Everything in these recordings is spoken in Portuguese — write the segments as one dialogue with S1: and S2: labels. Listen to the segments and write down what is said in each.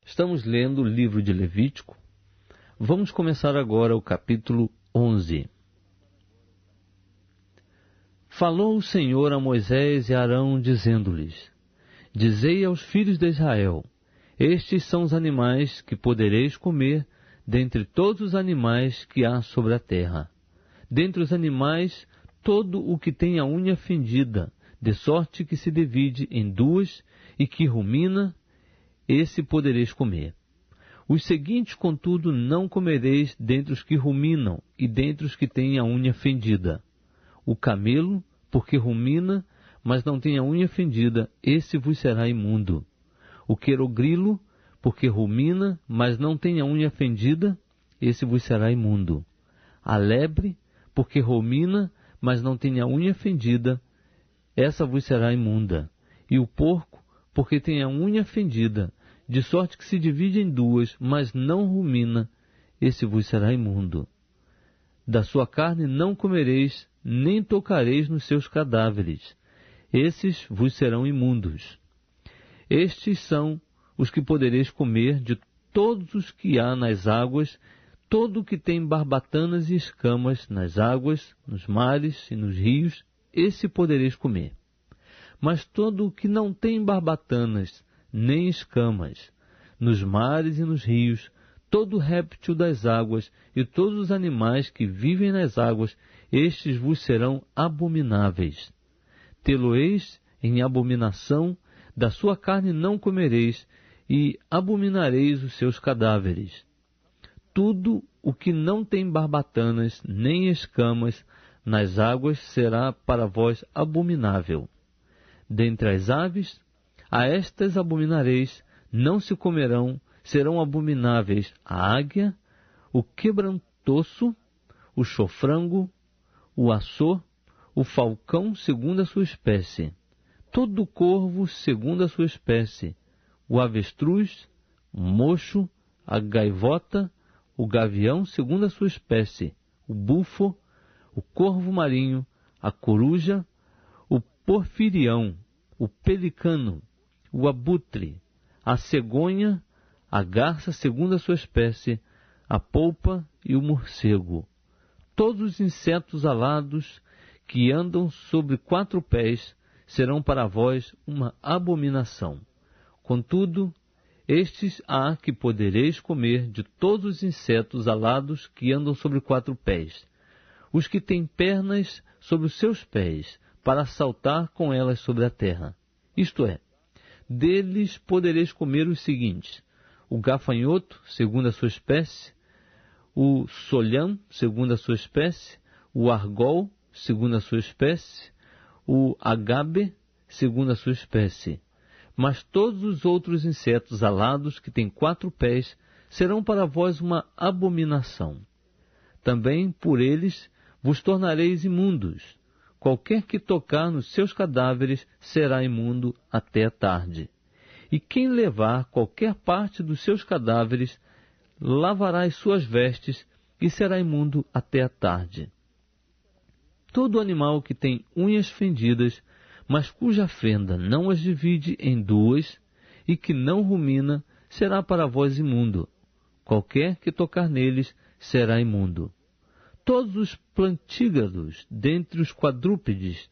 S1: Estamos lendo o livro de Levítico. Vamos começar agora o capítulo 11. Falou o Senhor a Moisés e a Arão, dizendo-lhes: Dizei aos filhos de Israel: Estes são os animais que podereis comer dentre todos os animais que há sobre a terra. Dentre os animais, todo o que tem a unha fendida, de sorte que se divide em duas e que rumina, esse podereis comer. Os seguintes, contudo, não comereis dentre os que ruminam e dentre os que têm a unha fendida: o camelo, porque rumina, mas não tem a unha fendida, esse vos será imundo. O querogrilo, porque rumina, mas não tem a unha fendida, esse vos será imundo. A lebre, porque rumina, mas não tem a unha fendida, essa vos será imunda. E o porco, porque tem a unha fendida, de sorte que se divide em duas, mas não rumina, esse vos será imundo. Da sua carne não comereis, nem tocareis nos seus cadáveres, esses vos serão imundos. Estes são os que podereis comer de todos os que há nas águas, todo o que tem barbatanas e escamas nas águas, nos mares e nos rios, esse podereis comer. Mas todo o que não tem barbatanas, nem escamas, nos mares e nos rios, todo réptil das águas e todos os animais que vivem nas águas, estes vos serão abomináveis. Tê-lo-eis em abominação, da sua carne não comereis, e abominareis os seus cadáveres. Tudo o que não tem barbatanas, nem escamas, nas águas será para vós abominável. Dentre as aves, a estas abominareis, não se comerão, serão abomináveis a águia, o quebrantoço, o chofrango, o açor, o falcão segundo a sua espécie, todo corvo segundo a sua espécie, o avestruz, o mocho, a gaivota, o gavião segundo a sua espécie, o bufo, o corvo marinho, a coruja, o porfirião, o pelicano, o abutre, a cegonha, a garça segundo a sua espécie, a polpa e o morcego. Todos os insetos alados que andam sobre 4 pés serão para vós uma abominação. Contudo, estes há que podereis comer de todos os insetos alados que andam sobre 4 pés, os que têm pernas sobre os seus pés, para saltar com elas sobre a terra. Isto é, deles podereis comer os seguintes: o gafanhoto, segundo a sua espécie, o solhão, segundo a sua espécie, o argol, segundo a sua espécie, o agabe, segundo a sua espécie. Mas todos os outros insetos alados que têm 4 pés serão para vós uma abominação. Também por eles vos tornareis imundos. Qualquer que tocar nos seus cadáveres será imundo até a tarde. E quem levar qualquer parte dos seus cadáveres, lavará as suas vestes e será imundo até a tarde. Todo animal que tem unhas fendidas, mas cuja fenda não as divide em duas, e que não rumina, será para vós imundo. Qualquer que tocar neles será imundo. Todos os plantígrados dentre os quadrúpedes,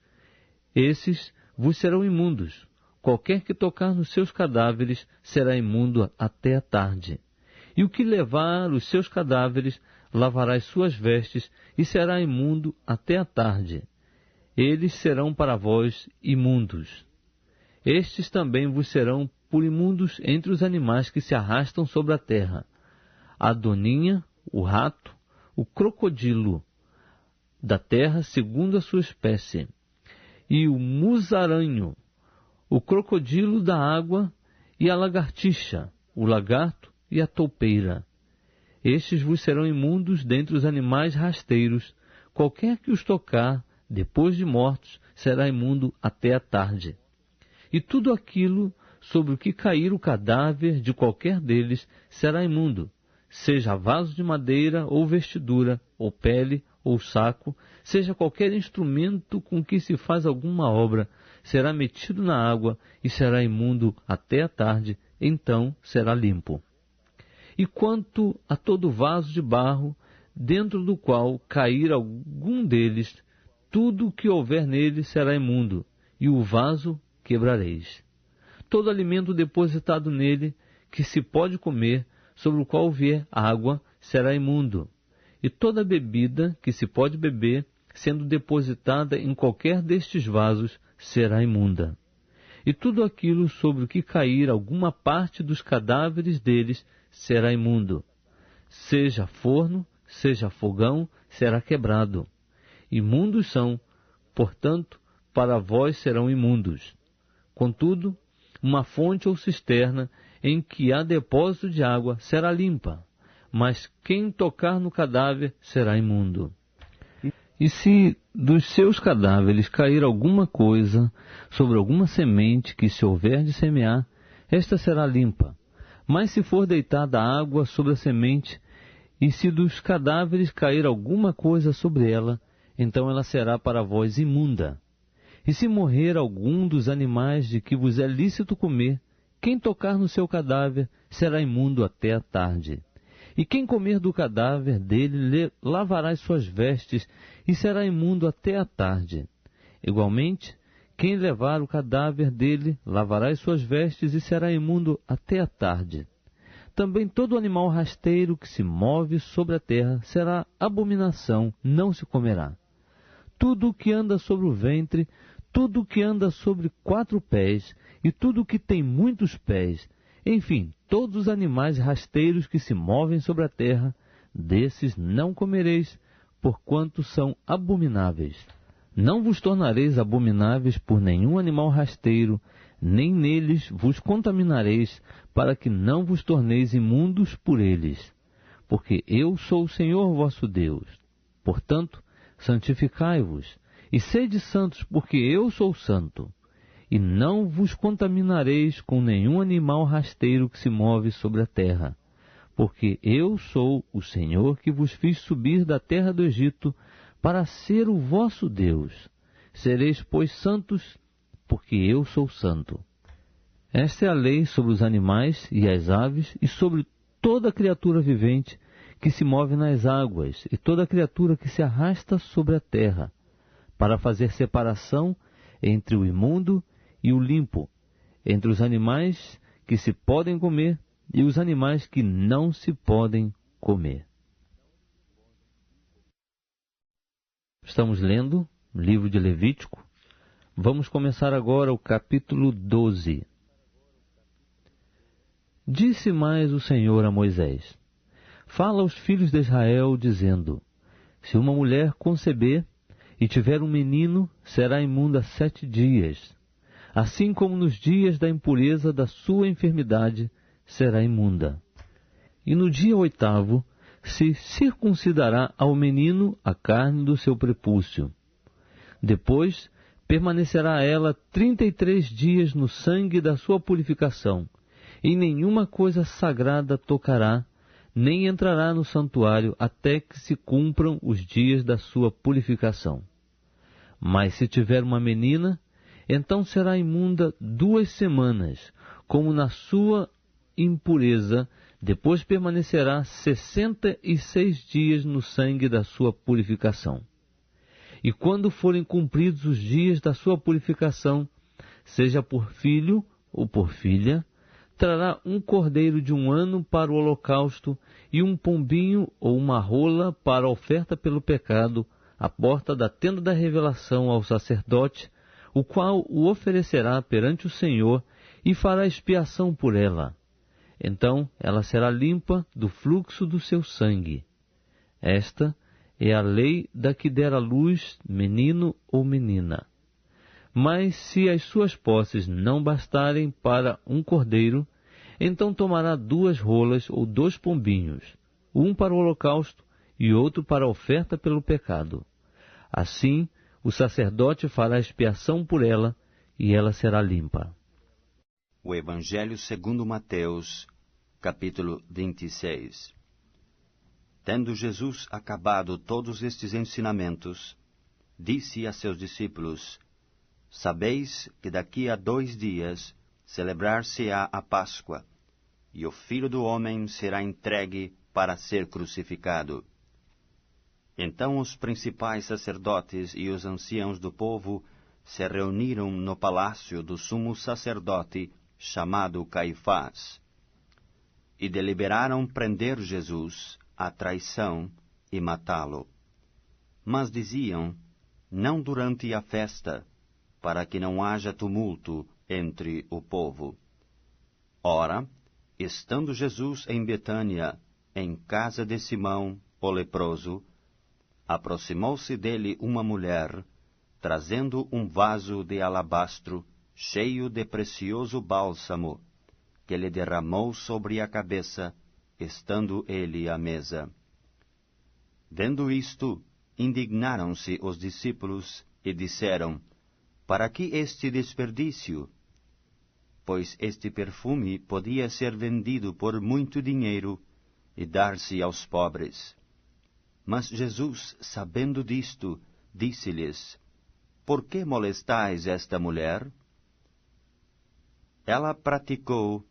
S1: esses vos serão imundos. Qualquer que tocar nos seus cadáveres será imundo até a tarde. E o que levar os seus cadáveres lavará as suas vestes e será imundo até a tarde. Eles serão para vós imundos. Estes também vos serão por imundos entre os animais que se arrastam sobre a terra: a doninha, o rato, o crocodilo da terra segundo a sua espécie, e o musaranho, o crocodilo da água, e a lagartixa, o lagarto e a toupeira. Estes vos serão imundos dentre os animais rasteiros. Qualquer que os tocar, depois de mortos, será imundo até a tarde. E tudo aquilo sobre o que cair o cadáver de qualquer deles será imundo, seja vaso de madeira, ou vestidura, ou pele, ou saco, seja qualquer instrumento com que se faz alguma obra, será metido na água e será imundo até a tarde, então será limpo. E quanto a todo vaso de barro, dentro do qual cair algum deles, tudo o que houver nele será imundo, e o vaso quebrareis. Todo alimento depositado nele, que se pode comer, sobre o qual vier água, será imundo. E toda bebida que se pode beber, sendo depositada em qualquer destes vasos, será imunda. E tudo aquilo sobre o que cair alguma parte dos cadáveres deles será imundo. Seja forno, seja fogão, será quebrado. Imundos são, portanto, para vós serão imundos. Contudo, uma fonte ou cisterna em que há depósito de água será limpa, mas quem tocar no cadáver será imundo. E se dos seus cadáveres cair alguma coisa sobre alguma semente que se houver de semear, esta será limpa. Mas se for deitada água sobre a semente, e se dos cadáveres cair alguma coisa sobre ela, então ela será para vós imunda. E se morrer algum dos animais de que vos é lícito comer, quem tocar no seu cadáver será imundo até a tarde. E quem comer do cadáver dele lavará as suas vestes e será imundo até a tarde. Igualmente, quem levar o cadáver dele lavará as suas vestes e será imundo até a tarde. Também todo animal rasteiro que se move sobre a terra será abominação, não se comerá. Tudo o que anda sobre o ventre, tudo o que anda sobre 4 pés, e tudo o que tem muitos pés, enfim, todos os animais rasteiros que se movem sobre a terra, desses não comereis, porquanto são abomináveis. Não vos tornareis abomináveis por nenhum animal rasteiro, nem neles vos contaminareis, para que não vos torneis imundos por eles. Porque eu sou o Senhor vosso Deus. Portanto, santificai-vos, e sede santos, porque eu sou santo. E não vos contaminareis com nenhum animal rasteiro que se move sobre a terra, porque eu sou o Senhor que vos fiz subir da terra do Egito para ser o vosso Deus. Sereis, pois, santos, porque eu sou santo. Esta é a lei sobre os animais e as aves e sobre toda criatura vivente que se move nas águas e toda criatura que se arrasta sobre a terra, para fazer separação entre o imundo e o limpo, entre os animais que se podem comer e os animais que não se podem comer. Estamos lendo o livro de Levítico. Vamos começar agora o capítulo 12. Disse mais o Senhor a Moisés: Fala aos filhos de Israel, dizendo: Se uma mulher conceber e tiver um menino, será imunda 7 dias. Assim como nos dias da impureza da sua enfermidade, será imunda. E no dia 8º, se circuncidará ao menino a carne do seu prepúcio. Depois, permanecerá ela 33 dias no sangue da sua purificação, e nenhuma coisa sagrada tocará, nem entrará no santuário até que se cumpram os dias da sua purificação. Mas se tiver uma menina, então será imunda 2 semanas, como na sua impureza, depois permanecerá 66 dias no sangue da sua purificação. E quando forem cumpridos os dias da sua purificação, seja por filho ou por filha, trará um cordeiro de 1 ano para o holocausto e um pombinho ou uma rola para a oferta pelo pecado, à porta da tenda da revelação ao sacerdote, o qual o oferecerá perante o Senhor e fará expiação por ela. Então ela será limpa do fluxo do seu sangue. Esta é a lei da que der à luz menino ou menina. Mas se as suas posses não bastarem para um cordeiro, então tomará 2 rolas ou 2 pombinhos, um para o holocausto e outro para a oferta pelo pecado. Assim, o sacerdote fará expiação por ela, e ela será limpa.
S2: O Evangelho segundo Mateus, capítulo 26. Tendo Jesus acabado todos estes ensinamentos, disse a seus discípulos: Sabeis que daqui a 2 dias celebrar-se-á a Páscoa, e o Filho do Homem será entregue para ser crucificado. Então os principais sacerdotes e os anciãos do povo se reuniram no palácio do sumo sacerdote, chamado Caifás, e deliberaram prender Jesus à traição e matá-lo. Mas diziam, não durante a festa, para que não haja tumulto entre o povo. Ora, estando Jesus em Betânia, em casa de Simão, o leproso, aproximou-se dele uma mulher, trazendo um vaso de alabastro cheio de precioso bálsamo, que lhe derramou sobre a cabeça, estando ele à mesa. Vendo isto, indignaram-se os discípulos e disseram, para que este desperdício? Pois este perfume podia ser vendido por muito dinheiro e dar-se aos pobres. Mas Jesus, sabendo disto, disse-lhes, por que molestais esta mulher? Ela praticou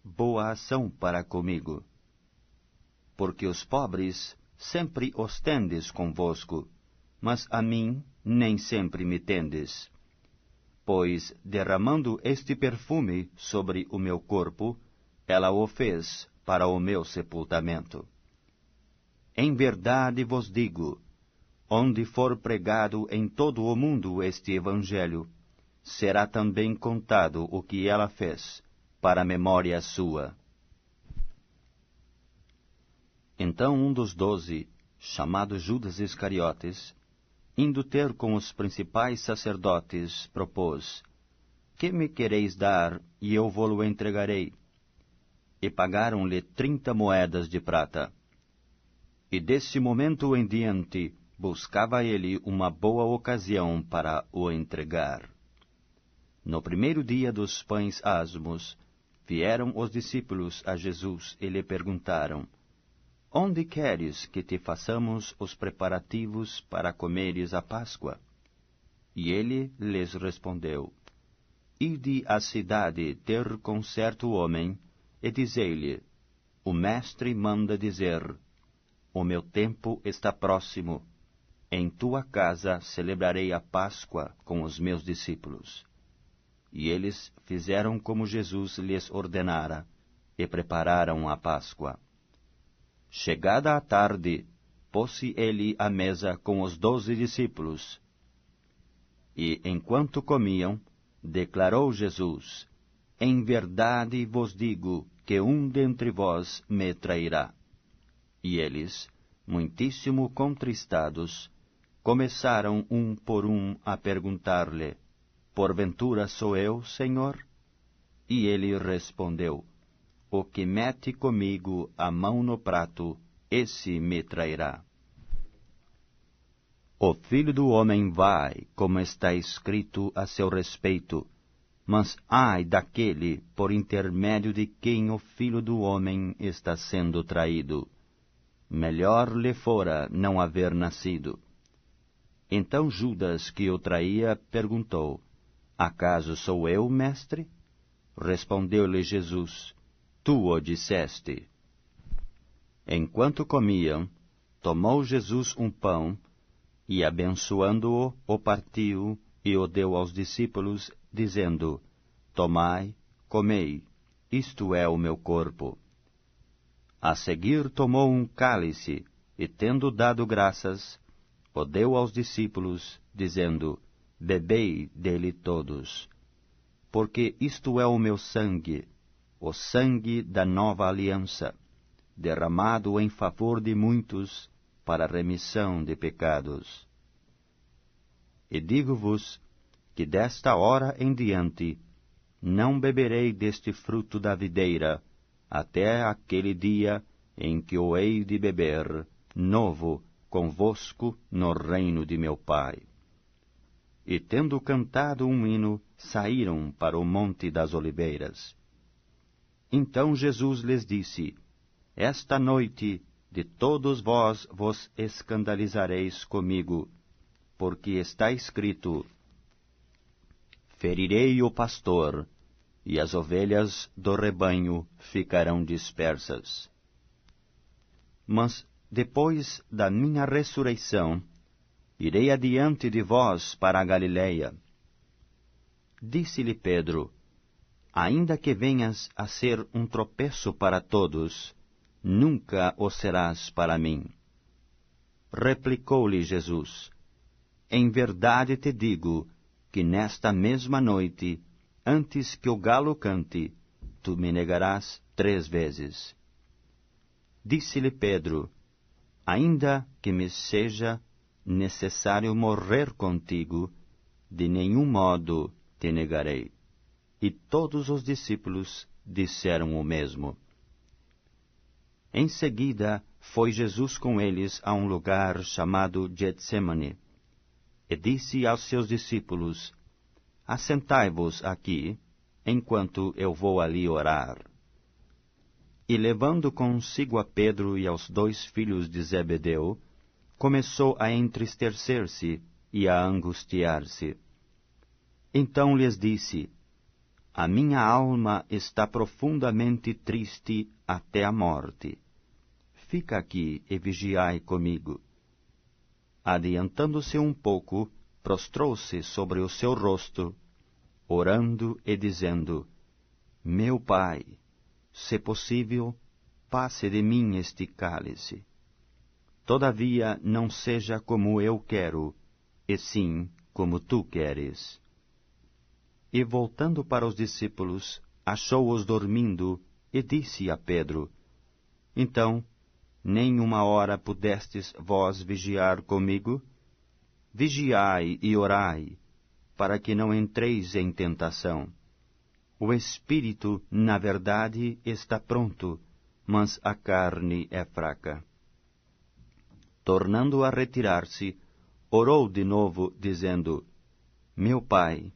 S2: boa ação para comigo. Porque os pobres sempre os tendes convosco, mas a mim nem sempre me tendes. Pois, derramando este perfume sobre o meu corpo, ela o fez para o meu sepultamento. Em verdade vos digo, onde for pregado em todo o mundo este Evangelho, será também contado o que ela fez, para a memória sua. Então um dos 12, chamado Judas Iscariotes, indo ter com os principais sacerdotes, propôs, que me quereis dar, e eu vô-lo entregarei? E pagaram-lhe 30 moedas de prata. E desse momento em diante, buscava ele uma boa ocasião para o entregar. No primeiro dia dos pães asmos, vieram os discípulos a Jesus e lhe perguntaram, onde queres que te façamos os preparativos para comeres a Páscoa? E ele lhes respondeu, ide à cidade ter com certo homem, e dizei-lhe, o mestre manda dizer, o meu tempo está próximo, em tua casa celebrarei a Páscoa com os meus discípulos. E eles fizeram como Jesus lhes ordenara, e prepararam a Páscoa. Chegada a tarde, pôs-se ele à mesa com os 12 discípulos. E, enquanto comiam, declarou Jesus, em verdade vos digo que um dentre vós me trairá. E eles, muitíssimo contristados, começaram um por um a perguntar-lhe, porventura sou eu, Senhor? E ele respondeu, o que mete comigo a mão no prato, esse me trairá. O Filho do Homem vai, como está escrito a seu respeito, mas ai daquele por intermédio de quem o Filho do Homem está sendo traído. Melhor lhe fora não haver nascido. Então Judas, que o traía, perguntou, acaso sou eu, mestre? Respondeu-lhe Jesus, tu o disseste. Enquanto comiam, tomou Jesus um pão, e abençoando-o, o partiu e o deu aos discípulos, dizendo, tomai, comei, isto é o meu corpo. A seguir tomou um cálice, e tendo dado graças, o deu aos discípulos, dizendo, bebei dele todos, porque isto é o meu sangue, o sangue da nova aliança, derramado em favor de muitos, para a remissão de pecados. E digo-vos, que desta hora em diante, não beberei deste fruto da videira, até aquele dia em que o hei de beber, novo, convosco no reino de meu Pai. E tendo cantado um hino, saíram para o Monte das Oliveiras. Então Jesus lhes disse, esta noite de todos vós vos escandalizareis comigo, porque está escrito, ferirei o pastor, e as ovelhas do rebanho ficarão dispersas. Mas, depois da minha ressurreição, irei adiante de vós para a Galileia. Disse-lhe Pedro: ainda que venhas a ser um tropeço para todos, nunca o serás para mim. Replicou-lhe Jesus: em verdade te digo que nesta mesma noite, antes que o galo cante, tu me negarás 3 vezes. Disse-lhe Pedro: ainda que me seja necessário morrer contigo, de nenhum modo te negarei. E todos os discípulos disseram o mesmo. Em seguida, foi Jesus com eles a um lugar chamado Getsemane, e disse aos seus discípulos: assentai-vos aqui, enquanto eu vou ali orar. E levando consigo a Pedro e aos 2 filhos de Zebedeu, começou a entristecer-se e a angustiar-se. Então lhes disse: a minha alma está profundamente triste até a morte. Fica aqui e vigiai comigo. Adiantando-se um pouco, prostrou-se sobre o seu rosto, orando e dizendo: meu Pai, se possível, passe de mim este cálice. Todavia não seja como eu quero, e sim como tu queres. E voltando para os discípulos, achou-os dormindo, e disse a Pedro: então, nem 1 hora pudestes vós vigiar comigo? Vigiai e orai, para que não entreis em tentação. O espírito, na verdade, está pronto, mas a carne é fraca. Tornando a retirar-se, orou de novo, dizendo: meu Pai,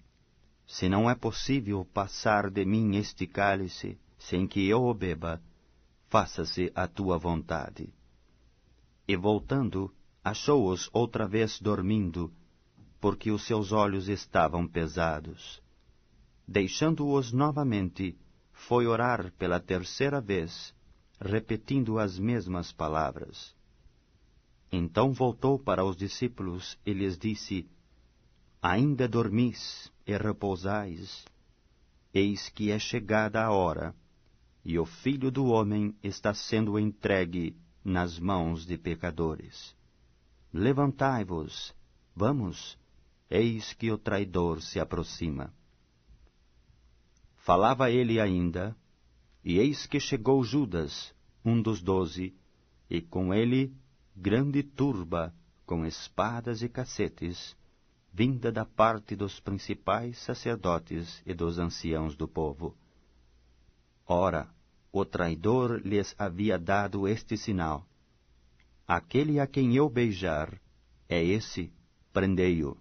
S2: se não é possível passar de mim este cálice, sem que eu o beba, faça-se a tua vontade. E voltando, achou-os outra vez dormindo, porque os seus olhos estavam pesados. Deixando-os novamente, foi orar pela 3ª vez, repetindo as mesmas palavras. Então voltou para os discípulos e lhes disse: ainda dormis e repousais? Eis que é chegada a hora, e o Filho do Homem está sendo entregue nas mãos de pecadores. Levantai-vos, vamos, eis que o traidor se aproxima. Falava ele ainda, e eis que chegou Judas, um dos 12, e com ele grande turba, com espadas e cacetes, vinda da parte dos principais sacerdotes e dos anciãos do povo. Ora, o traidor lhes havia dado este sinal: aquele a quem eu beijar, é esse, prendei-o.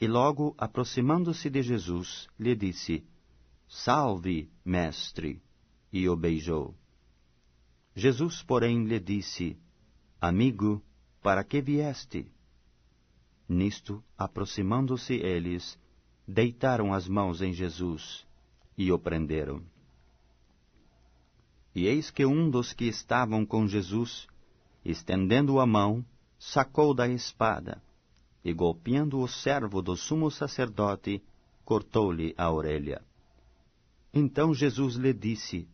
S2: E logo, aproximando-se de Jesus, lhe disse: salve, mestre, e o beijou. Jesus, porém, lhe disse: amigo, para que vieste? Nisto, aproximando-se eles, deitaram as mãos em Jesus e o prenderam. E eis que um dos que estavam com Jesus, estendendo a mão, sacou da espada, e golpeando o servo do sumo sacerdote, cortou-lhe a orelha. Então Jesus lhe disse: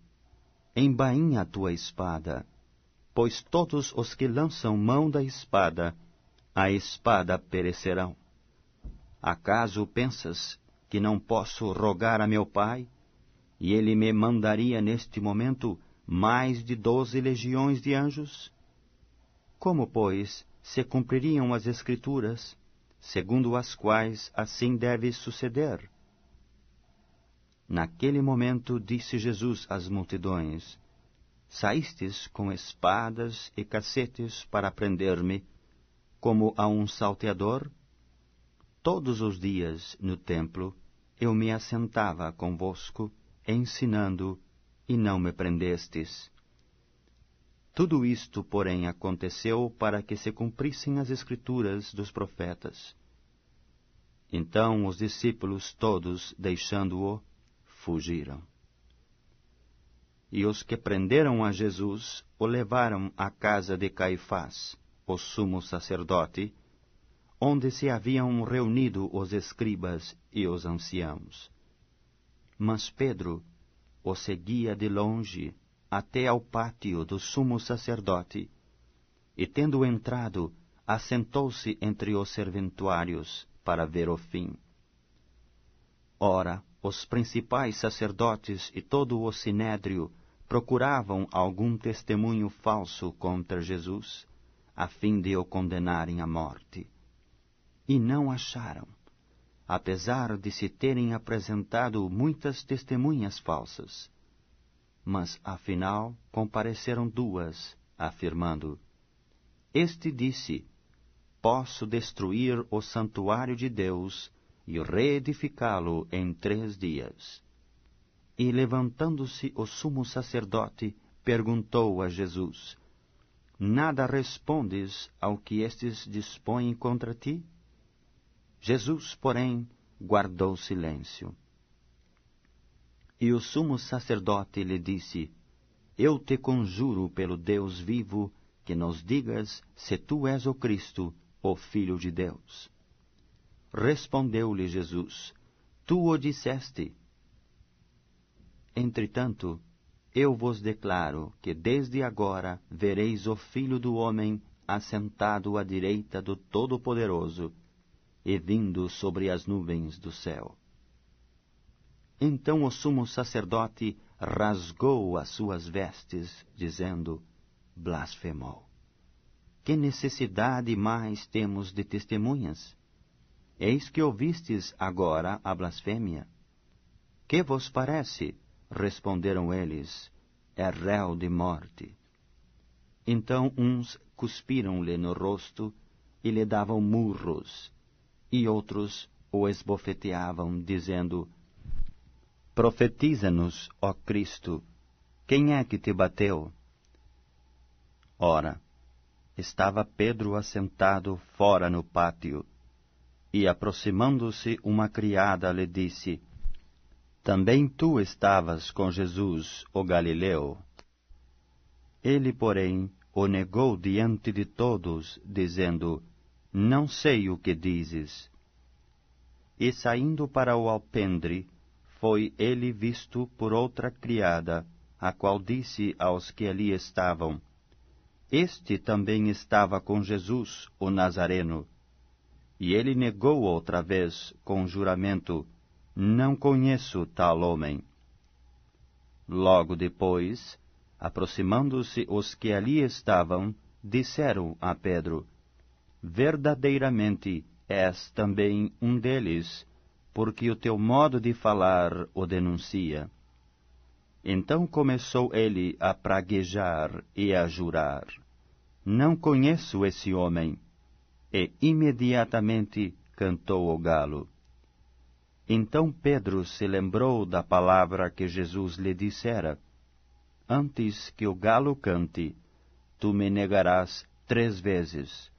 S2: embainha a tua espada, pois todos os que lançam mão da espada, a espada perecerão. Acaso pensas que não posso rogar a meu Pai, e ele me mandaria neste momento mais de 12 legiões de anjos? Como, pois, se cumpririam as Escrituras, segundo as quais assim deve suceder? Naquele momento disse Jesus às multidões: saístes com espadas e cacetes para prender-me, como a um salteador? Todos os dias, no templo, eu me assentava convosco, ensinando, e não me prendestes. Tudo isto, porém, aconteceu para que se cumprissem as Escrituras dos profetas. Então os discípulos todos, deixando-o, fugiram. E os que prenderam a Jesus o levaram à casa de Caifás, o sumo sacerdote, onde se haviam reunido os escribas e os anciãos. Mas Pedro o seguia de longe até ao pátio do sumo sacerdote, e tendo entrado, assentou-se entre os serventuários para ver o fim. Ora, os principais sacerdotes e todo o sinédrio procuravam algum testemunho falso contra Jesus, a fim de o condenarem à morte. E não acharam, apesar de se terem apresentado muitas testemunhas falsas. Mas, afinal, compareceram duas, afirmando: Este disse: Posso destruir o santuário de Deus e reedificá-lo em 3 dias. E, levantando-se o sumo sacerdote, perguntou a Jesus: Nada respondes ao que estes dispõem contra ti? Jesus, porém, guardou silêncio. E o sumo sacerdote lhe disse: Eu te conjuro pelo Deus vivo, que nos digas se tu és o Cristo, o Filho de Deus. Respondeu-lhe Jesus: Tu o disseste. Entretanto, eu vos declaro que desde agora vereis o Filho do Homem assentado à direita do Todo-Poderoso e vindo sobre as nuvens do céu. Então o sumo sacerdote rasgou as suas vestes, dizendo: Blasfemou. Que necessidade mais temos de testemunhas? Eis que ouvistes agora a blasfêmia. Que vos parece? Responderam eles: É réu de morte. Então uns cuspiram-lhe no rosto e lhe davam murros, e outros o esbofeteavam, dizendo: Profetiza-nos, ó Cristo, quem é que te bateu? Ora, estava Pedro assentado fora no pátio, e aproximando-se uma criada lhe disse: Também tu estavas com Jesus, o Galileu. Ele, porém, o negou diante de todos, dizendo: Não sei o que dizes. E saindo para o alpendre, foi ele visto por outra criada, a qual disse aos que ali estavam: Este também estava com Jesus, o Nazareno. E ele negou outra vez, com juramento: Não conheço tal homem. Logo depois, aproximando-se os que ali estavam, disseram a Pedro: Verdadeiramente és também um deles, porque o teu modo de falar o denuncia. Então começou ele a praguejar e a jurar: Não conheço esse homem. E imediatamente cantou o galo. Então Pedro se lembrou da palavra que Jesus lhe dissera: Antes que o galo cante, tu me negarás 3 vezes.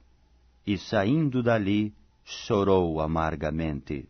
S2: E saindo dali, chorou amargamente.